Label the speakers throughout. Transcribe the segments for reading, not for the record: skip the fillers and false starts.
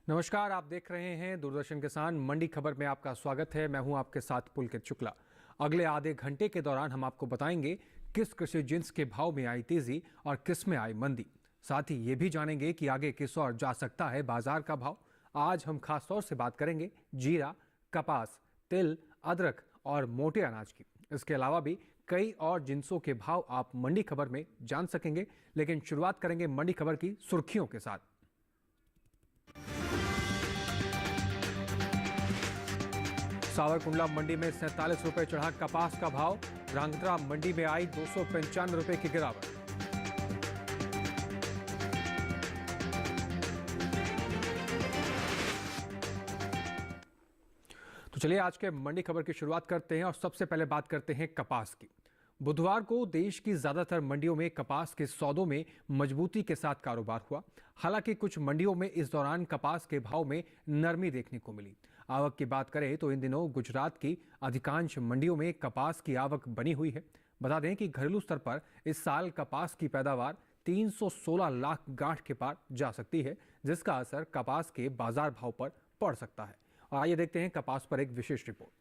Speaker 1: नमस्कार, आप देख रहे हैं दूरदर्शन किसान मंडी खबर में आपका स्वागत है। मैं हूं आपके साथ पुलकित शुक्ला। अगले आधे घंटे के दौरान हम आपको बताएंगे किस कृषि जिन्स के भाव में आई तेजी और किस में आई मंदी। साथ ही ये भी जानेंगे कि आगे किस ओर जा सकता है बाजार का भाव। आज हम खास तौर से बात करेंगे जीरा, कपास, तिल, अदरक और मोटे अनाज की। इसके अलावा भी कई और जिन्सों के भाव आप मंडी खबर में जान सकेंगे, लेकिन शुरुआत करेंगे मंडी खबर की सुर्खियों के साथ। सावरकुंडला मंडी में 47 रुपए चढ़ा कपास का भाव। ध्रांगध्रा मंडी में आई 295 रुपए की गिरावट। तो चलिए आज के मंडी खबर की शुरुआत करते हैं और सबसे पहले बात करते हैं कपास की। बुधवार को देश की ज्यादातर मंडियों में कपास के सौदों में मजबूती के साथ कारोबार हुआ। हालांकि कुछ मंडियों में इस दौरान कपास के भाव में नरमी देखने को मिली। आवक की बात करें तो इन दिनों गुजरात की अधिकांश मंडियों में कपास की आवक बनी हुई है। बता दें कि घरेलू स्तर पर इस साल कपास की पैदावार 316 लाख गांठ के पार जा सकती है, जिसका असर कपास के बाजार भाव पर पड़ सकता है। और आइए देखते हैं कपास पर एक विशेष रिपोर्ट।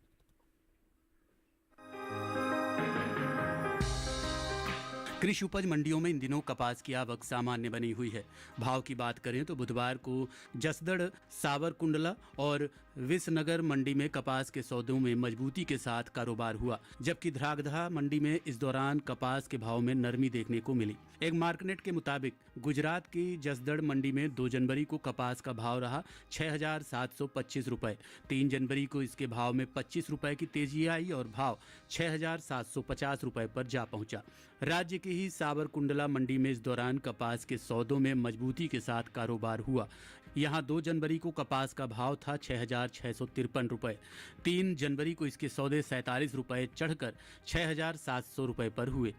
Speaker 2: कृषि उपज मंडियों में इन दिनों कपास की आवक सामान्य बनी हुई है। भाव की बात करें तो बुधवार को जसदड़, सावरकुंडला और विसनगर मंडी में कपास के सौदों में मजबूती के साथ कारोबार हुआ, जबकि ध्रांगध्रा मंडी में इस दौरान कपास के भाव में नरमी देखने को मिली। एक मार्कनेट के मुताबिक गुजरात की जसदड़ मंडी में 2 जनवरी को कपास का भाव रहा 6,725 रुपए। 3 जनवरी को इसके भाव में 25 रुपए की तेजी आई और भाव 6,750 रुपए पर जा पहुंचा। राज्य की ही सावरकुंडला मंडी में इस दौरान कपास के सौदों में मजबूती के साथ कारोबार हुआ। यहां 2 जनवरी को कपास का भाव था 6,653 रुपए। 3 जनवरी को इसके सौदे 47 रुपए चढ़कर 6,700 रुपए पर हुए।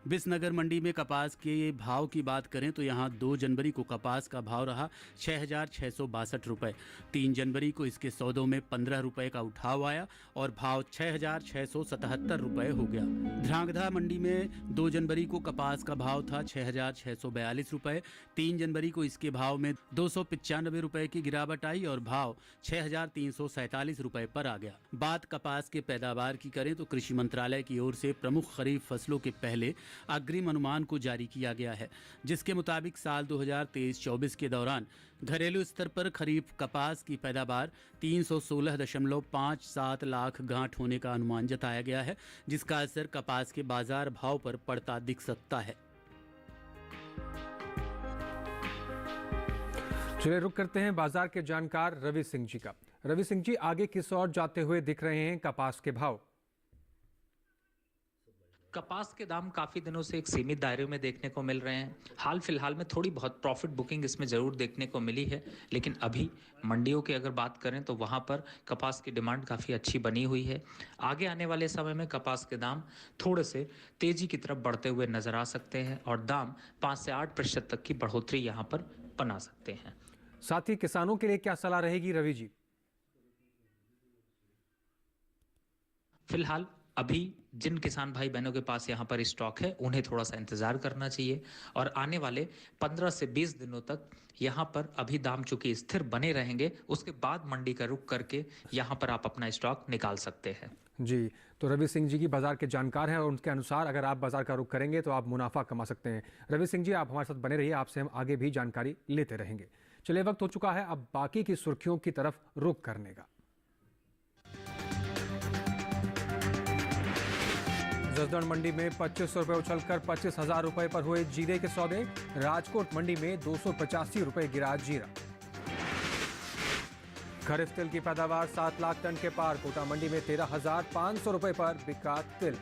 Speaker 2: विसनगर मंडी में कपास के भाव की बात करें तो यहां 2 जनवरी को कपास का भाव रहा 6,662 रुपए। 3 जनवरी को इसके सौदों में 15 रुपए का उठाव आया और भाव 6,677 रुपए हो गया। ध्रांगध्रा मंडी में 2 जनवरी को कपास का भाव था 6,642 रुपए। 3 जनवरी को इसके भाव में 295 रुपए की गिरावट आई और भाव 6,347 रुपए पर आ गया। बात कपास के पैदावार की करें तो कृषि मंत्रालय की ओर से प्रमुख खरीफ फसलों के पहले अग्रिम अनुमान को जारी किया गया है, जिसके मुताबिक साल 2023-24 के दौरान घरेलू स्तर पर खरीफ कपास की पैदावार 316.57 लाख गांठ होने का अनुमान जताया गया है, जिसका असर कपास के बाजार भाव पर पड़ता दिख सकता है।
Speaker 1: चलिए रुक करते हैं बाजार के जानकार रवि सिंह जी का। रवि सिंह जी, आगे किस ओर जाते हुए दिख रहे हैं कपास के भाव?
Speaker 3: कपास के दाम काफी दिनों से एक सीमित दायरे में देखने को मिल रहे हैं। हाल फिलहाल में थोड़ी बहुत प्रॉफिट बुकिंग इसमें जरूर देखने को मिली है, लेकिन अभी मंडियों की अगर बात करें तो वहां पर कपास की डिमांड काफी अच्छी बनी हुई है। आगे आने वाले समय में कपास के दाम थोड़े से तेजी की तरफ बढ़ते हुए नजर आ सकते हैं और दाम 5 से 8% तक की बढ़ोतरी यहाँ पर बना सकते हैं।
Speaker 1: साथ ही किसानों के लिए क्या सलाह रहेगी रवि जी?
Speaker 3: फिलहाल अभी जिन किसान भाई बहनों के पास यहाँ पर स्टॉक है उन्हें थोड़ा सा इंतजार करना चाहिए और आने वाले 15 से 20 दिनों तक यहाँ पर अभी दाम चूंकि स्थिर बने रहेंगे, उसके बाद मंडी का रुख करके यहाँ पर आप अपना स्टॉक निकाल सकते हैं।
Speaker 1: जी, तो रवि सिंह जी की बाजार के जानकार हैं और उनके अनुसार अगर आप बाजार का रुख करेंगे तो आप मुनाफा कमा सकते हैं। रवि सिंह जी, आप हमारे साथ बने रहिए, आपसे हम आगे भी जानकारी लेते रहेंगे। चलिए, वक्त हो चुका है अब बाकी की सुर्खियों की तरफ रुख करने का। जसदड़ मंडी में 25 रुपए उछलकर 25,000 रुपए पर हुए जीरे के सौदे। राजकोट मंडी में 285 रुपए गिरा जीरा। खरीफ तिल की पैदावार 7 लाख टन के पार। कोटा मंडी में 13,500 रुपए पर बिका तिल।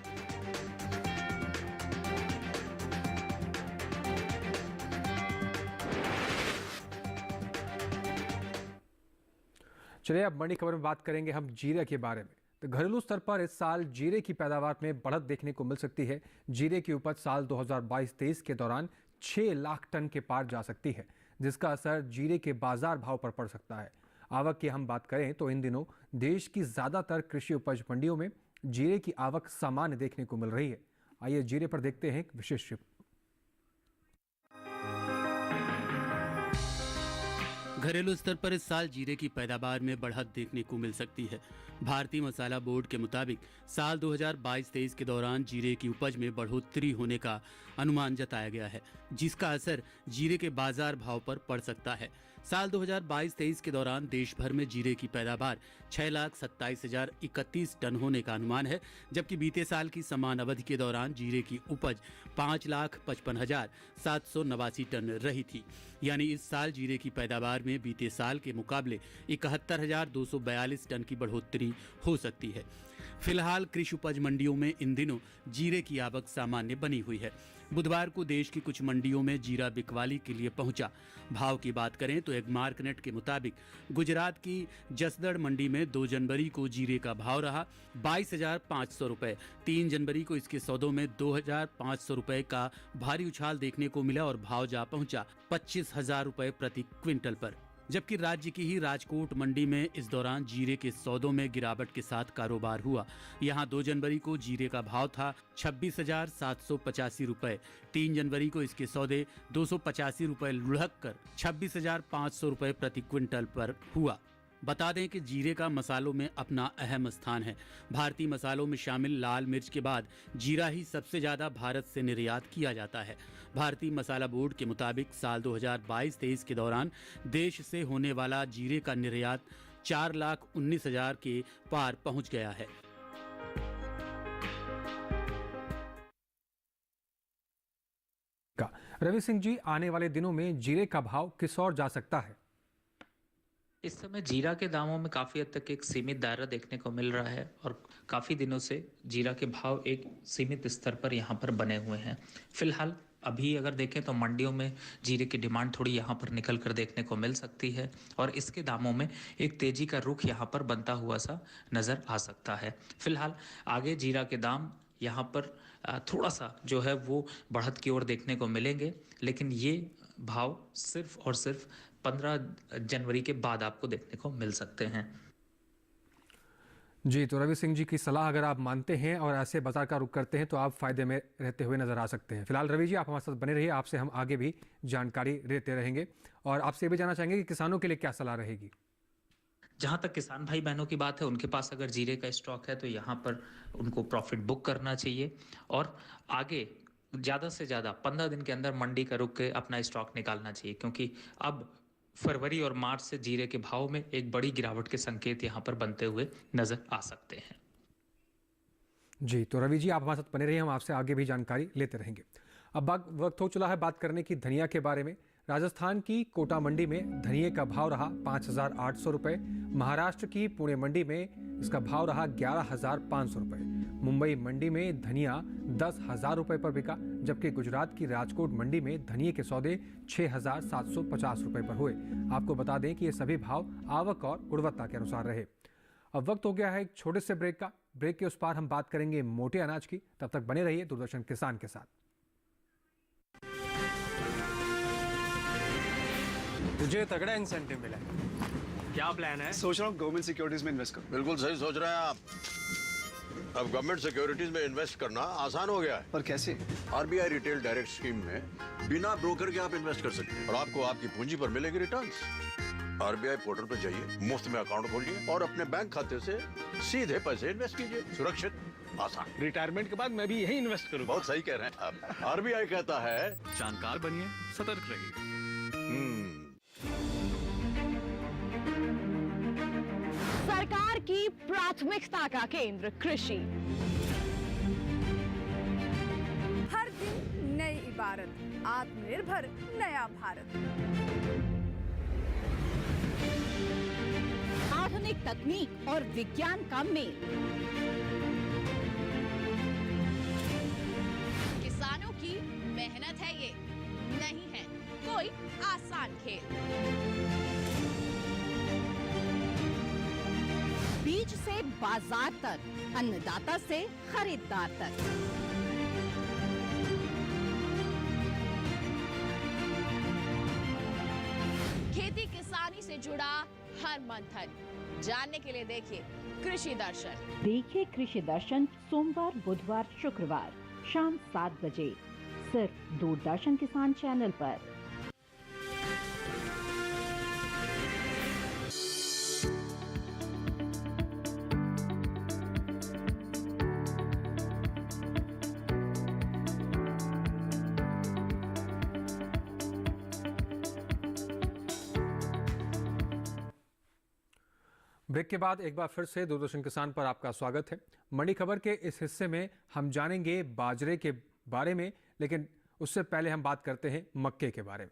Speaker 1: चलिए अब मंडी खबर में बात करेंगे हम जीरे के बारे में। तो घरेलू स्तर पर इस साल जीरे की पैदावार में बढ़त देखने को मिल सकती है। जीरे की उपज साल 2022-23 के दौरान 6 लाख टन के पार जा सकती है, जिसका असर जीरे के बाजार भाव पर पड़ सकता है। आवक की हम बात करें तो इन दिनों देश की ज्यादातर कृषि उपज मंडियों में जीरे की आवक सामान्य देखने को मिल रही है। आइए जीरे पर देखते हैं एक विशेष रिपोर्ट।
Speaker 2: घरेलू स्तर पर इस साल जीरे की पैदावार में बढ़त देखने को मिल सकती है। भारतीय मसाला बोर्ड के मुताबिक साल 2022-23 के दौरान जीरे की उपज में बढ़ोतरी होने का अनुमान जताया गया है, जिसका असर जीरे के बाजार भाव पर पड़ सकता है। साल 2022-23 के दौरान देश भर में जीरे की पैदावार 6,27,031 टन होने का अनुमान है, जबकि बीते साल की समान अवधि के दौरान जीरे की उपज 5,55,789 टन रही थी। यानी इस साल जीरे की पैदावार में बीते साल के मुकाबले 71,242 टन की बढ़ोतरी हो सकती है। फिलहाल कृषि उपज मंडियों में इन दिनों जीरे की आवक सामान्य बनी हुई है। बुधवार को देश की कुछ मंडियों में जीरा बिकवाली के लिए पहुंचा। भाव की बात करें तो एग्मार्कनेट के मुताबिक गुजरात की जसदड़ मंडी में 2 जनवरी को जीरे का भाव रहा 22,500 रुपए। 3 जनवरी को इसके सौदों में 2,500 रुपए का भारी उछाल देखने को मिला और भाव जा पहुंचा 25,000 रुपए प्रति क्विंटल पर। जबकि राज्य की ही राजकोट मंडी में इस दौरान जीरे के सौदों में गिरावट के साथ कारोबार हुआ। यहां 2 जनवरी को जीरे का भाव था 26,785 रुपए। 3 जनवरी को इसके सौदे 285 रुपए लुढ़क कर 26,500 रुपए प्रति क्विंटल पर हुआ। बता दें कि जीरे का मसालों में अपना अहम स्थान है। भारतीय मसालों में शामिल लाल मिर्च के बाद जीरा ही सबसे ज्यादा भारत से निर्यात किया जाता है। भारतीय मसाला बोर्ड के मुताबिक साल 2022-23 के दौरान देश से होने वाला जीरे का निर्यात 4,19,000 के पार पहुंच गया है।
Speaker 1: रवि सिंह जी, आने वाले दिनों में जीरे का भाव किस ओर जा सकता है?
Speaker 3: इस समय जीरा के दामों में काफ़ी हद तक एक सीमित दायरा देखने को मिल रहा है और काफ़ी दिनों से जीरा के भाव एक सीमित स्तर पर यहाँ पर बने हुए हैं। फिलहाल अभी अगर देखें तो मंडियों में जीरे की डिमांड थोड़ी यहाँ पर निकल कर देखने को मिल सकती है और इसके दामों में एक तेजी का रुख यहाँ पर बनता हुआ सा नज़र आ सकता है। फिलहाल आगे जीरा के दाम यहाँ पर थोड़ा सा जो है वो बढ़त की ओर देखने को मिलेंगे, लेकिन ये भाव सिर्फ और सिर्फ 15 जनवरी के बाद आपको देखने को मिल सकते हैं।
Speaker 1: जी, तो रवि सिंह जी की सलाह अगर आप मानते हैं और ऐसे बाजार का रुख करते हैं तो आप फायदे में रहते हुए नजर आ सकते हैं। फिलहाल रवि जी, आप हमारे साथ बने रहिए, आपसे हम आगे भी जानकारी देते रहेंगे और आपसे ये भी जानना चाहेंगे कि किसानों के लिए क्या सलाह रहेगी।
Speaker 3: जहाँ तक किसान भाई बहनों की बात है, उनके पास अगर जीरे का स्टॉक है तो यहाँ पर उनको प्रॉफिट बुक करना चाहिए और आगे ज़्यादा से ज़्यादा 15 दिन के अंदर मंडी का रुक के अपना स्टॉक निकालना चाहिए, क्योंकि अब फरवरी और मार्च से जीरे के भाव में एक बड़ी गिरावट के संकेत यहाँ पर बनते हुए नजर आ सकते हैं।
Speaker 1: जी, तो रवि जी, आप हमारे साथ बने रहिए, हम आपसे आगे भी जानकारी लेते रहेंगे। अब वक्त हो चला है बात करने की धनिया के बारे में। राजस्थान की कोटा मंडी में धनिये का भाव रहा 5,800 रुपये। महाराष्ट्र की पुणे मंडी में इसका भाव रहा 11,500 रुपये। मुंबई मंडी में धनिया 10,000 रुपये पर बिका, जबकि गुजरात की राजकोट मंडी में धनिये के सौदे 6,750 रुपये पर हुए। आपको बता दें कि ये सभी भाव आवक और गुणवत्ता के अनुसार रहे। अब वक्त हो गया है एक छोटे से ब्रेक का। ब्रेक के उस पार हम बात करेंगे मोटे अनाज की। तब तक बने रहिए दूरदर्शन किसान के साथ।
Speaker 4: तुझे तगड़ा इंसेंटिव मिला है, क्या प्लान है?
Speaker 5: सोच रहा हूँ गवर्नमेंट सिक्योरिटीज में इन्वेस्ट करूँ।
Speaker 6: बिल्कुल सही सोच रहे हैं आप। अब गवर्नमेंट सिक्योरिटीज में इन्वेस्ट करना आसान हो गया है।
Speaker 5: पर कैसे?
Speaker 6: आरबीआई रिटेल डायरेक्ट स्कीम में बिना ब्रोकर के आप इन्वेस्ट कर सकते हैं और आपको आपकी पूंजी पर मिलेगी रिटर्न्स। आरबीआई पोर्टल पर जाइए, मुफ्त में अकाउंट खोलिए और अपने बैंक खाते से सीधे पैसे इन्वेस्ट कीजिए। सुरक्षित, आसान।
Speaker 4: रिटायरमेंट के बाद मैं भी यही इन्वेस्ट करूँ।
Speaker 6: बहुत सही कह रहे हैं आप। आरबीआई कहता है
Speaker 7: जानकार बनिए, सतर्क रहिए।
Speaker 8: सरकार की प्राथमिकता का केंद्र कृषि।
Speaker 9: हर दिन नई इबारत, आत्मनिर्भर नया भारत।
Speaker 8: आधुनिक तकनीक और विज्ञान का मेल।
Speaker 10: किसानों की मेहनत है ये, नहीं है कोई आसान खेल।
Speaker 8: बीज से बाजार तक, अन्नदाता से खरीदार तक।
Speaker 10: खेती किसानी से जुड़ा हर मंथन जानने के लिए देखिए कृषि दर्शन।
Speaker 11: देखिए कृषि दर्शन सोमवार, बुधवार, शुक्रवार शाम 7 बजे सिर्फ दूरदर्शन किसान चैनल पर।
Speaker 1: ब्रेक के बाद एक बार फिर से दूरदर्शन किसान पर आपका स्वागत है। मंडी खबर के इस हिस्से में हम जानेंगे बाजरे के बारे में, लेकिन उससे पहले हम बात करते हैं मक्के के बारे में।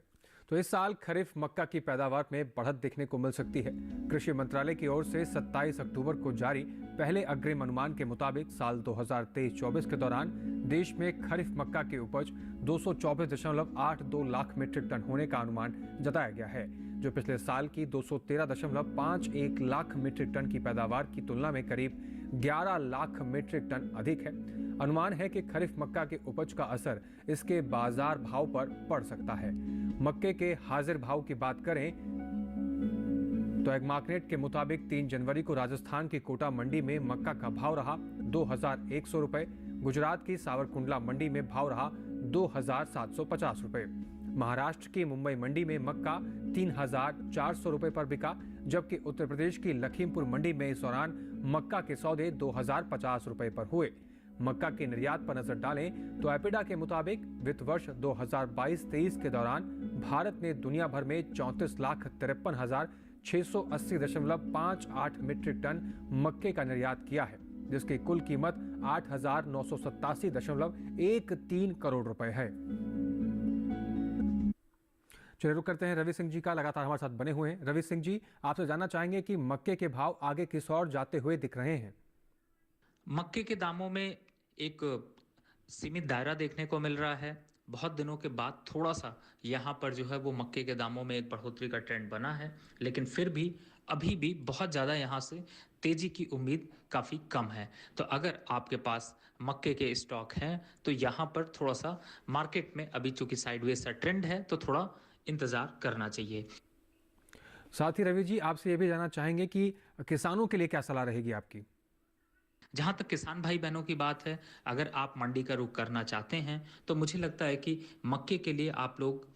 Speaker 1: तो इस साल खरीफ मक्का की पैदावार में बढ़त देखने को मिल सकती है। कृषि मंत्रालय की ओर से 27 अक्टूबर को जारी पहले अग्रिम अनुमान के मुताबिक साल 2023-24 के दौरान देश में खरीफ मक्का की उपज 224.82 लाख मीट्रिक टन होने का अनुमान जताया गया है, जो पिछले साल की 213.51 लाख मीट्रिक टन की पैदावार की तुलना में करीब 11 लाख मीट्रिक टन अधिक है। अनुमान है कि खरीफ मक्का के उपज का असर इसके बाजार भाव पर पड़ सकता है। मक्के के हाजिर भाव की बात करें तो एग्मार्कनेट के मुताबिक 3 जनवरी को राजस्थान की कोटा मंडी में मक्का का भाव रहा 2,100 रुपए, गुजरात की सावरकुंडला मंडी में भाव रहा 2,750 रुपए, महाराष्ट्र की मुंबई मंडी में मक्का 3,400 रुपए पर बिका, जबकि उत्तर प्रदेश की लखीमपुर मंडी में इस दौरान मक्का के सौदे 2,050 रुपए पर हुए। मक्का के निर्यात पर नजर डालें तो एपिडा के मुताबिक वित्त वर्ष 2022-23 के दौरान भारत ने दुनिया भर में 34,53,680.58 मीट्रिक टन मक्के का निर्यात किया है, जिसकी कुल कीमत 8,987.13 करोड़ रुपए है। चलिए रुक करते हैं रवि सिंह जी का, लगातार हमारे साथ बने हुए हैं। रवि सिंह जी, आपसे जानना चाहेंगे कि मक्के के भाव आगे किस ओर जाते हुए दिख रहे हैं?
Speaker 3: मक्के के दामों में एक सीमित दायरा देखने को मिल रहा है। बहुत दिनों के बाद थोड़ा सा यहाँ पर जो है वो मक्के के दामों में एक बढ़ोतरी का ट्रेंड बना है, लेकिन फिर भी अभी भी बहुत ज़्यादा यहाँ से तेजी की उम्मीद काफ़ी कम है। तो अगर आपके पास मक्के के स्टॉक हैं तो यहाँ पर थोड़ा सा मार्केट में अभी चूंकि साइडवेज सा ट्रेंड है तो थोड़ा इंतज़ार करना चाहिए।
Speaker 1: साथ ही रवि जी, आपसे ये भी जानना चाहेंगे कि किसानों के लिए क्या सलाह रहेगी आपकी?
Speaker 3: जहाँ तक किसान भाई बहनों की बात है, अगर आप मंडी का रुख करना चाहते हैं तो मुझे लगता है कि मक्के के लिए आप लोग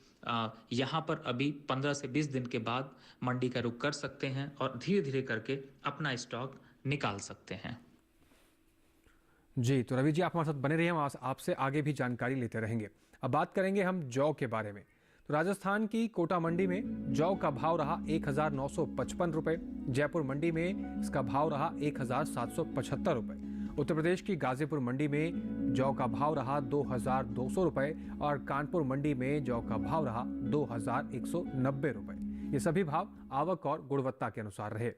Speaker 3: यहाँ पर अभी 15 से 20 दिन के बाद मंडी का रुख कर सकते हैं और धीरे धीरे करके अपना स्टॉक निकाल सकते हैं।
Speaker 1: जी, तो रवि जी आप हमारे साथ बने रहिए, हम आपसे आगे भी जानकारी लेते रहेंगे। अब बात करेंगे हम जौ के बारे में। तो राजस्थान की कोटा मंडी में जौ का भाव रहा 1,955 रुपए, जयपुर मंडी में इसका भाव रहा 1,775 रुपए, उत्तर प्रदेश की गाजीपुर मंडी में जौ का भाव रहा 2,200 रुपए और कानपुर मंडी में जौ का भाव रहा 2,190 रुपए। ये सभी भाव आवक और गुणवत्ता के अनुसार रहे।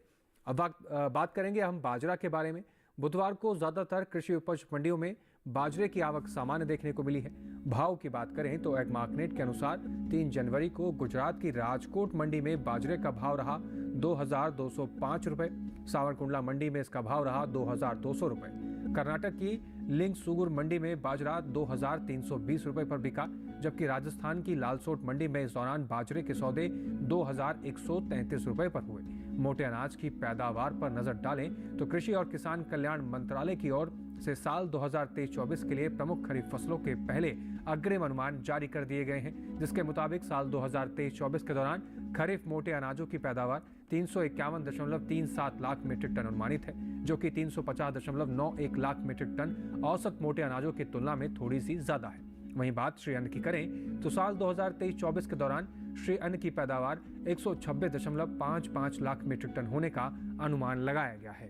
Speaker 1: अब बात करेंगे हम बाजरा के बारे में। बुधवार को ज्यादातर कृषि उपज मंडियों में बाजरे की आवक सामान्य देखने को मिली है। भाव की बात करें तो एग्मार्कनेट के अनुसार 3 जनवरी को गुजरात की राजकोट मंडी में बाजरे का भाव रहा 2,205 रुपए, सावरकुंडला मंडी में इसका भाव रहा 2,200 रुपए, कर्नाटक की लिंगसुगुर मंडी में बाजरा 2,320 रुपए पर बिका, जबकि राजस्थान की लालसोट मंडी में इस दौरान बाजरे के सौदे 2,133 रुपए पर हुए। मोटे अनाज की पैदावार पर नजर डालें तो कृषि और किसान कल्याण मंत्रालय की ओर से साल 2023-24 के लिए प्रमुख खरीफ फसलों के पहले अग्रिम अनुमान जारी कर दिए गए हैं, जिसके मुताबिक साल 2023-24 के दौरान खरीफ मोटे अनाजों की पैदावार 351.37 लाख मीट्रिक टन अनुमानित है, जो कि 350.91 लाख मीट्रिक टन औसत मोटे अनाजों की तुलना में थोड़ी सी ज्यादा है। वहीं बात श्री अन्न की करें तो साल 2023-24 के दौरान श्री अन्न की पैदावार 126.55 लाख मीट्रिक टन होने का अनुमान लगाया गया है।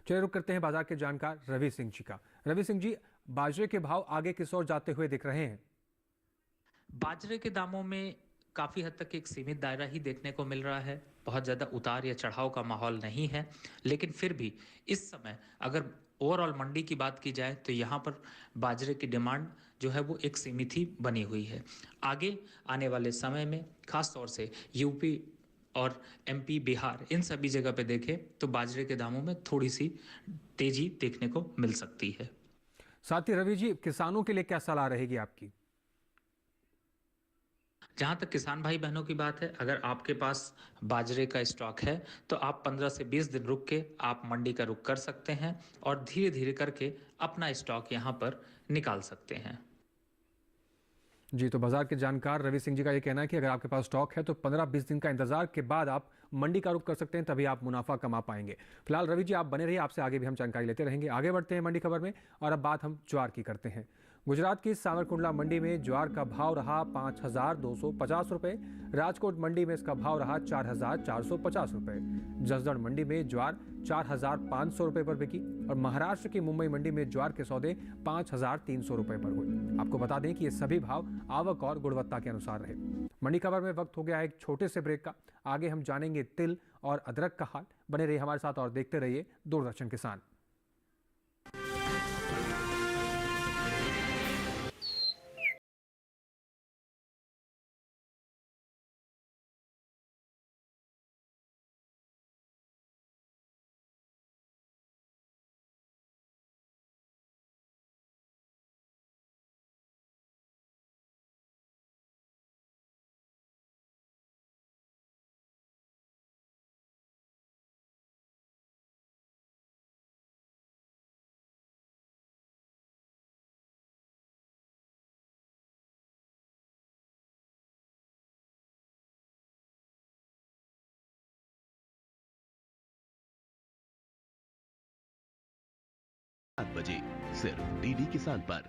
Speaker 1: चलिए रुक करते हैं बाजार के जानकार रवि सिंह जी का। रवि सिंह जी, बाजरे के भाव आगे किस ओर जाते हुए दिख रहे हैं?
Speaker 3: बाजरे के दामों में काफ़ी हद तक एक सीमित दायरा ही देखने को मिल रहा है। बहुत ज़्यादा उतार या चढ़ाव का माहौल नहीं है, लेकिन फिर भी इस समय अगर ओवरऑल मंडी की बात की जाए तो यहाँ पर बाजरे की डिमांड जो है वो एक सीमित ही बनी हुई है। आगे आने वाले समय में खास तौर से यूपी और एमपी, बिहार, इन सभी जगह पे देखें तो बाजरे के दामों में थोड़ी सी तेजी देखने को मिल सकती है।
Speaker 1: साथ ही रवि जी, किसानों के लिए क्या सलाह रहेगी आपकी?
Speaker 3: जहाँ तक किसान भाई बहनों की बात है, अगर आपके पास बाजरे का स्टॉक है तो आप 15 से 20 दिन रुक के आप मंडी का रुख कर सकते हैं और धीरे धीरे करके अपना स्टॉक यहाँ पर निकाल सकते हैं।
Speaker 1: जी, तो बाजार के जानकार रवि सिंह जी का ये कहना है कि अगर आपके पास स्टॉक है तो 15-20 दिन का इंतजार के बाद आप मंडी का रुख कर सकते हैं, तभी आप मुनाफा कमा पाएंगे। फिलहाल रवि जी आप बने रहिए, आपसे आगे भी हम जानकारी लेते रहेंगे। आगे बढ़ते हैं मंडी खबर में और अब बात हम ज्वार की करते हैं। गुजरात की सावरकुंडला मंडी में ज्वार का भाव रहा 5,250 रुपए। राजकोट मंडी में इसका भाव रहा 4,450 रुपए। जसदड़ मंडी में ज्वार 4,500 रुपए पर बिकी और महाराष्ट्र की मुंबई मंडी में ज्वार के सौदे 5,300 रुपए पर हुए। आपको बता दें कि ये सभी भाव आवक और गुणवत्ता के अनुसार रहे। मंडी खबर में वक्त हो गया है एक छोटे से ब्रेक का। आगे हम जानेंगे तिल और अदरक का हाल। बने रहिए हमारे साथ और देखते रहिए दूरदर्शन किसान।
Speaker 12: बजे सिर्फ डीडी किसान पर।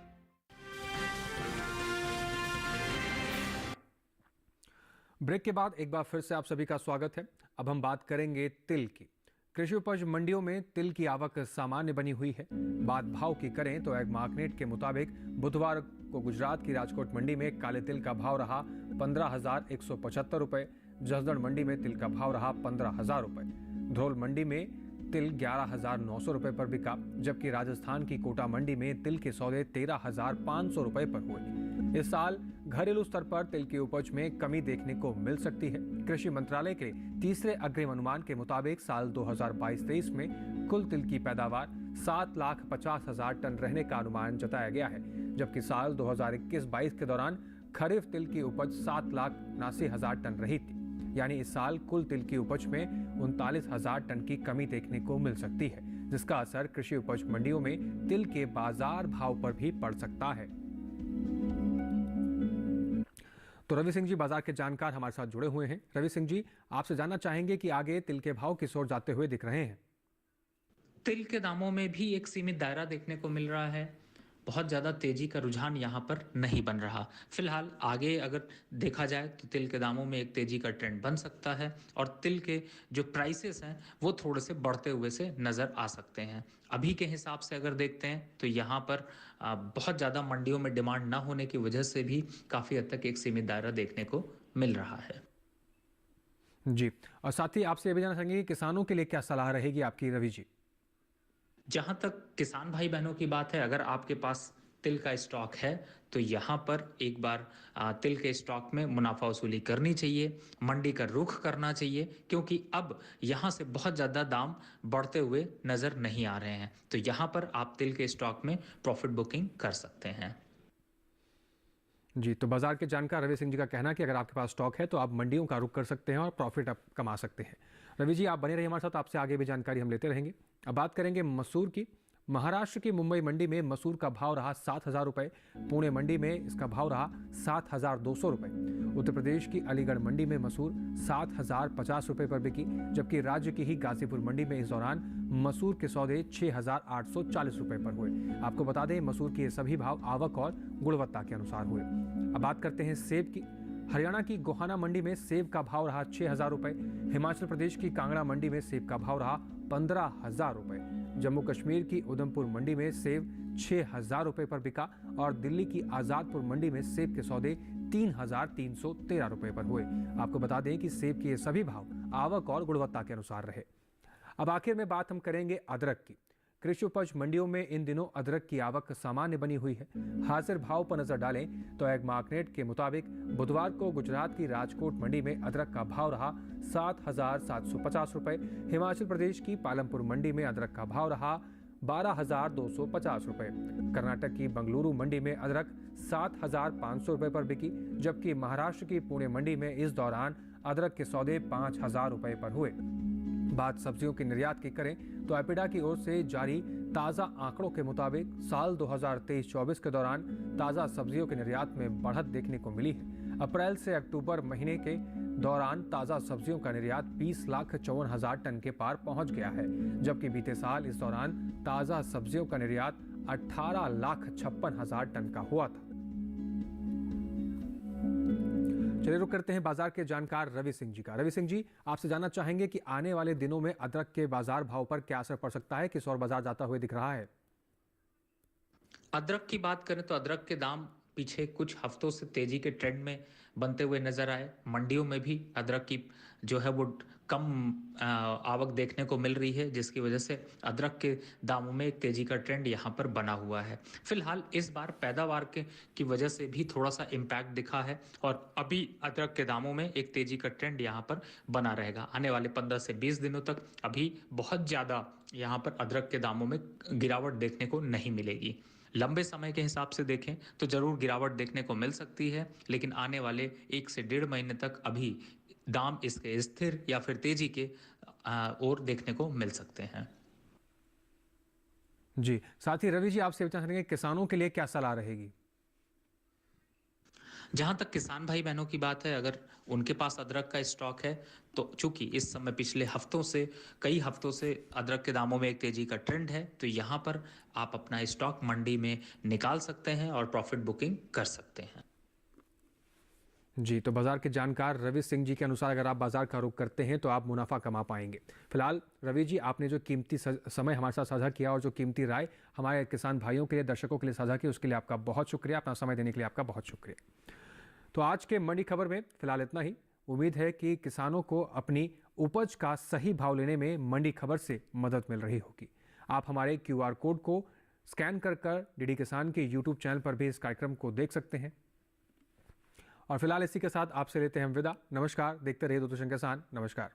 Speaker 1: ब्रेक के बाद एक बार फिर से आप सभी का स्वागत है। अब हम बात करेंगे तिल की। कृषि उपज मंडियों में तिल की आवक सामान्य बनी हुई है। बात भाव की करें तो एग मार्केट के मुताबिक बुधवार को गुजरात की राजकोट मंडी में काले तिल का भाव रहा 15,175 रुपए। जसदड़ मंडी में तिल का भाव रहा 15,000 रुपए। धौल मंडी में तिल 11,900 रुपए पर बिका, जबकि राजस्थान की कोटा मंडी में तिल के सौदे 13,500 रुपए पर हुए। इस साल घरेलू स्तर पर तिल की उपज में कमी देखने को मिल सकती है। कृषि मंत्रालय के तीसरे अग्रिम अनुमान के मुताबिक साल 2022-23 में कुल तिल की पैदावार 7,50,000 टन रहने का अनुमान जताया गया है, जबकि साल 2021-22 के दौरान खरीफ तिल की उपज 7,79,000 टन रही थी। यानी इस साल कुल तिल की उपज में 39,000 टन की कमी देखने को मिल सकती है, जिसका असर कृषि उपज मंडियों में तिल के बाजार भाव पर भी पड़ सकता है। तो रवि सिंह जी बाजार के जानकार हमारे साथ जुड़े हुए हैं। रवि सिंह जी, आपसे जानना चाहेंगे कि आगे तिल के भाव किस ओर जाते हुए दिख रहे हैं।
Speaker 3: तिल के दामों में भी एक सीमित दायरा देखने को मिल रहा है। बहुत ज़्यादा तेजी का रुझान यहाँ पर नहीं बन रहा। फिलहाल आगे अगर देखा जाए तो तिल के दामों में एक तेजी का ट्रेंड बन सकता है और तिल के जो प्राइसेस हैं वो थोड़े से बढ़ते हुए से नज़र आ सकते हैं। अभी के हिसाब से अगर देखते हैं तो यहाँ पर बहुत ज़्यादा मंडियों में डिमांड ना होने की वजह से भी काफ़ी हद तक एक सीमित दायरा देखने को मिल रहा है।
Speaker 1: जी, और साथ ही आपसे ये भी जानना चाहेंगे कि किसानों के लिए क्या सलाह रहेगी आपकी रवि जी।
Speaker 3: जहाँ तक किसान भाई बहनों की बात है, अगर आपके पास तिल का स्टॉक है तो यहाँ पर एक बार तिल के स्टॉक में मुनाफा वसूली करनी चाहिए, मंडी का रुख करना चाहिए, क्योंकि अब यहाँ से बहुत ज़्यादा दाम बढ़ते हुए नज़र नहीं आ रहे हैं। तो यहाँ पर आप तिल के स्टॉक में प्रॉफिट बुकिंग कर सकते हैं।
Speaker 1: जी, तो बाजार के जानकार रवि सिंह जी का कहना कि अगर आपके पास स्टॉक है तो आप मंडियों का रुख कर सकते हैं और प्रॉफिट आप कमा सकते हैं। रवि जी, आप बने रहिए हमारे साथ, आपसे आगे भी जानकारी हम लेते रहेंगे। अब बात करेंगे मसूर की। महाराष्ट्र की मुंबई मंडी में मसूर का भाव रहा 7,000 रुपए। पुणे मंडी में इसका भाव रहा 7,200 रुपए। उत्तर प्रदेश की अलीगढ़ मंडी में मसूर 7,050 रुपए पर बिकी, जबकि राज्य की ही गाजीपुर मंडी में इस दौरान मसूर के सौदे 6,840 रुपए पर हुए। आपको बता दें मसूर के सभी भाव आवक और गुणवत्ता के अनुसार हुए। अब बात करते हैं सेब की। हरियाणा की गोहाना मंडी में सेब का भाव रहा 6,000 रुपए। हिमाचल प्रदेश की कांगड़ा मंडी में सेब का भाव रहा 15,000 रुपए। जम्मू कश्मीर की उधमपुर मंडी में सेब 6,000 रुपए पर बिका और दिल्ली की आजादपुर मंडी में सेब के सौदे 3,313 रुपए पर हुए। आपको बता दें कि सेब के ये सभी भाव आवक और गुणवत्ता के अनुसार रहे। अब आखिर में बात हम करेंगे अदरक की। कृषि उपज मंडियों में इन दिनों अदरक की आवक सामान्य बनी हुई है। हाजिर भाव पर नजर डालें तो एग मार्केट के मुताबिक बुधवार को गुजरात की राजकोट मंडी में अदरक का भाव रहा 7,750 रुपए। हिमाचल प्रदेश की पालमपुर मंडी में अदरक का भाव रहा 12,250 रुपए। कर्नाटक की बंगलुरु मंडी में अदरक 7,500 रुपए पर बिकी, जबकि महाराष्ट्र की पुणे मंडी में इस दौरान अदरक के सौदे 5,000 रुपए पर हुए। बात सब्जियों के निर्यात की करें तो एपिडा की ओर से जारी ताज़ा आंकड़ों के मुताबिक साल 2023-24 के दौरान ताज़ा सब्जियों के निर्यात में बढ़त देखने को मिली है। अप्रैल से अक्टूबर महीने के दौरान ताज़ा सब्जियों का निर्यात 20,54,000 टन के पार पहुंच गया है, जबकि बीते साल इस दौरान ताज़ा सब्जियों का निर्यात 18,56,000 टन का हुआ था। चलिए रुक करते हैं बाजार के जानकार रवि सिंह जी का। रवि सिंह जी, आपसे जानना चाहेंगे कि आने वाले दिनों में अदरक के बाजार भाव पर क्या असर पड़ सकता है, किस और बाजार जाता हुआ दिख रहा है?
Speaker 3: अदरक की बात करें तो अदरक के दाम पीछे कुछ हफ्तों से तेजी के ट्रेंड में बनते हुए नजर आए। मंडियों में भी अदरक की जो है वो कम आवक देखने को मिल रही है, जिसकी वजह से अदरक के दामों में एक तेजी का ट्रेंड यहाँ पर बना हुआ है। फिलहाल इस बार पैदावार की वजह से भी थोड़ा सा इम्पैक्ट दिखा है और अभी अदरक के दामों में एक तेजी का ट्रेंड यहाँ पर बना रहेगा। आने वाले 15 से 20 दिनों तक अभी बहुत ज़्यादा यहाँ पर अदरक के दामों में गिरावट देखने को नहीं मिलेगी। लंबे समय के हिसाब से देखें तो जरूर गिरावट देखने को मिल सकती है, लेकिन आने वाले 1 से 1.5 महीने तक अभी दाम इसके स्थिर या फिर तेजी के ओर देखने को मिल सकते हैं।
Speaker 1: जी, साथ ही रवि जी, आपसे पूछना चाहेंगे किसानों के लिए क्या सलाह रहेगी?
Speaker 3: जहां तक किसान भाई बहनों की बात है, अगर उनके पास अदरक का स्टॉक है तो चूंकि इस समय पिछले कई हफ्तों से अदरक के दामों में एक तेजी का ट्रेंड है, तो यहां पर आप अपना स्टॉक मंडी में निकाल सकते हैं और प्रॉफिट बुकिंग कर सकते हैं।
Speaker 1: जी, तो बाजार के जानकार रवि सिंह जी के अनुसार अगर आप बाजार का रुख करते हैं तो आप मुनाफा कमा पाएंगे। फिलहाल रवि जी, आपने जो कीमती समय हमारे साथ साझा किया और जो कीमती राय हमारे किसान भाइयों के लिए, दर्शकों के लिए साझा की, उसके लिए आपका बहुत शुक्रिया। अपना समय देने के लिए आपका बहुत शुक्रिया। तो आज के मंडी खबर में फिलहाल इतना ही। उम्मीद है कि किसानों को अपनी उपज का सही भाव लेने में मंडी खबर से मदद मिल रही होगी। आप हमारे QR कोड को स्कैन कर DD किसान के YouTube चैनल पर भी इस कार्यक्रम को देख सकते हैं। और फिलहाल इसी के साथ आपसे लेते हैं हम विदा। नमस्कार, देखते रहिए दूरदर्शन किसान। नमस्कार।